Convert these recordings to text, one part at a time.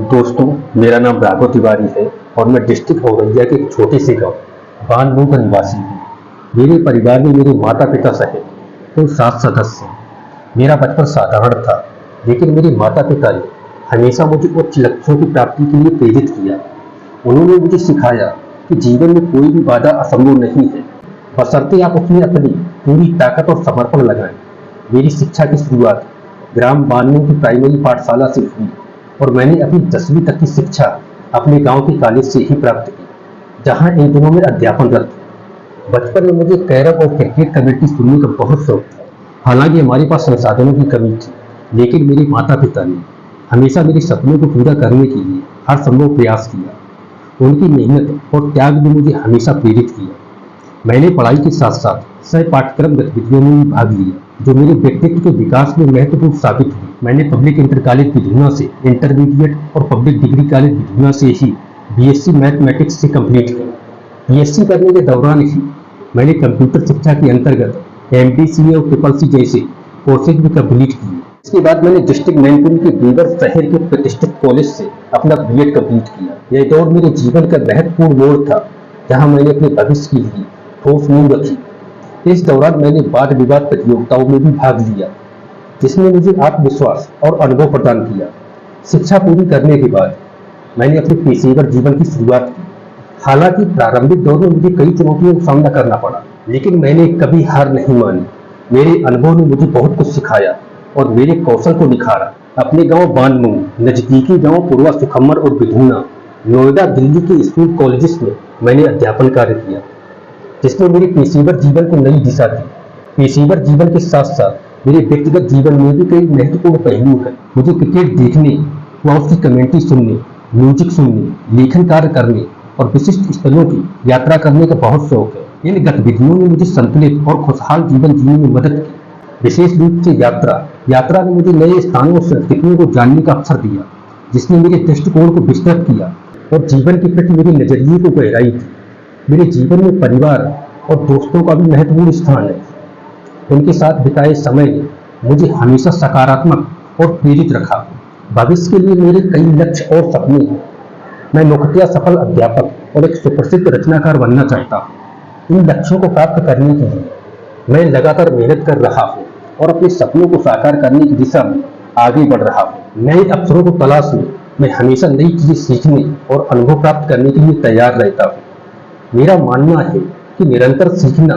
दोस्तों, मेरा नाम राघव तिवारी है और मैं डिस्ट्रिक्ट औरैया के एक छोटे से गांव बानमऊ का निवासी हूँ। मेरे परिवार में मेरे माता पिता सहित कुल 7 सदस्य हैं। मेरा बचपन साधारण था, लेकिन मेरे माता पिता ने हमेशा मुझे उच्च लक्ष्यों की प्राप्ति के लिए प्रेरित किया। उन्होंने मुझे सिखाया कि जीवन में कोई भी बाधा असंभव नहीं है, बशर्ते आप उसमें अपनी पूरी ताकत और समर्पण लगाएं। मेरी शिक्षा की शुरुआत ग्राम बानमऊ की प्राइमरी पाठशाला से हुई और मैंने अपनी 10वीं तक की शिक्षा अपने गांव के कॉलेज से ही प्राप्त की, जहां इन दिनों में अध्यापनरत था। बचपन में मुझे कैरम और क्रिकेट कबड्डी सुनने का बहुत शौक था। हालांकि हमारे पास संसाधनों की कमी थी, लेकिन मेरे माता पिता ने हमेशा मेरे सपनों को पूरा करने के लिए हर संभव प्रयास किया। उनकी मेहनत और त्याग ने मुझे हमेशा प्रेरित किया। मैंने पढ़ाई के साथ साथ सह पाठ्यक्रम गतिविधियों में भी भाग लिया, जो मेरे व्यक्तित्व के विकास में महत्वपूर्ण साबित हुई। मैंने पब्लिक इंटर कॉलेज बिधुआ से इंटरमीडिएट और पब्लिक डिग्री कॉलेज बिधुआ से ही बीएससी मैथमेटिक्स से कंप्लीट की। बीएससी करने के दौरान ही मैंने कंप्यूटर शिक्षा के अंतर्गत एमडीसीए और ट्रिपल सी जैसे कोर्सेज भी कंप्लीट किए। इसके बाद मैंने डिस्ट्रिक्ट मैनपुरी के बीवर शहर के प्रतिष्ठित कॉलेज से अपना बीएड कंप्लीट किया। यह दौर मेरे जीवन का महत्वपूर्ण मोड़ था, जहां मैंने अपने भविष्य के लिए ठोस नींव रखी। इस दौरान मैंने वाद विवाद प्रतियोगिताओं में भी भाग लिया, जिसने मुझे आत्मविश्वास और अनुभव प्रदान किया। शिक्षा पूरी करने के बाद मैंने अपने पेशेवर जीवन की शुरुआत की। हालांकि प्रारंभिक दौर में मुझे कई चुनौतियों का सामना करना पड़ा, लेकिन मैंने कभी हार नहीं मानी। मेरे अनुभव ने मुझे बहुत कुछ सिखाया और मेरे कौशल को निखारा। अपने गांव बानमऊ, नजदीकी गांव पुरवा सुखम्मर और बिधुना, नोएडा, दिल्ली के स्कूल कॉलेजेस में मैंने अध्यापन कार्य किया, जिसने मेरे पेशेवर जीवन को नई दिशा दी। पेशेवर जीवन के साथ साथ मेरे व्यक्तिगत जीवन में भी कई महत्वपूर्ण पहलू हैं। मुझे क्रिकेट देखने व उसकी कमेंट्री सुनने, म्यूजिक सुनने, लेखन कार्य करने और विशिष्ट स्थलों की यात्रा करने का बहुत शौक है। इन गतिविधियों ने मुझे संतुलित और खुशहाल जीवन जीने में मदद की। विशेष रूप से यात्रा ने मुझे नए स्थानों और संस्कृतियों को जानने का अवसर दिया, जिसने मेरे दृष्टिकोण को विस्तृत किया और जीवन के प्रति मेरे नजरिए को गहराई दी। मेरे जीवन में परिवार और दोस्तों का भी महत्वपूर्ण स्थान है। उनके साथ बिताए समय ने मुझे हमेशा सकारात्मक और प्रेरित रखा। भविष्य के लिए मेरे कई लक्ष्य और सपने हैं। मैं मुख्यतः सफल अध्यापक और एक सुप्रसिद्ध रचनाकार बनना चाहता हूँ। इन लक्ष्यों को प्राप्त करने के लिए मैं लगातार मेहनत कर रहा हूँ और अपने सपनों को साकार करने की दिशा में आगे बढ़ रहा हूँ। नए अवसरों को तलाश में मैं हमेशा नई चीजें सीखने और अनुभव प्राप्त करने के लिए तैयार रहता हूँ। मेरा मानना है कि निरंतर सीखना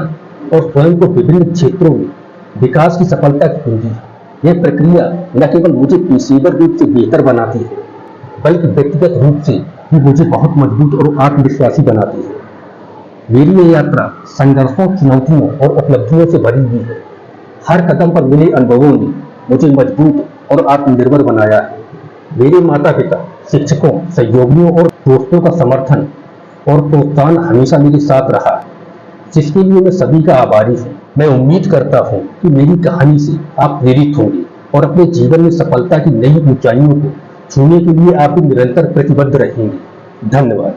और स्वयं को विभिन्न क्षेत्रों में विकास की सफलता की कुंजी है। यह प्रक्रिया न केवल मुझे पेशेवर रूप से बेहतर बनाती है, बल्कि व्यक्तिगत रूप से भी मुझे बहुत मजबूत और आत्मविश्वासी बनाती है। मेरी ये यात्रा संघर्षों, चुनौतियों और उपलब्धियों से भरी हुई है। हर कदम पर मिले अनुभवों ने मुझे मजबूत और आत्मनिर्भर बनाया है। मेरे माता पिता, शिक्षकों, सहयोगियों और दोस्तों का समर्थन और प्रोत्साहन हमेशा मेरे साथ रहा है, जिसके लिए मैं सभी का आभारी हूँ। मैं उम्मीद करता हूँ कि मेरी कहानी से आप प्रेरित होंगे और अपने जीवन में सफलता की नई ऊंचाइयों को छूने के लिए आप भी निरंतर प्रतिबद्ध रहेंगे। धन्यवाद।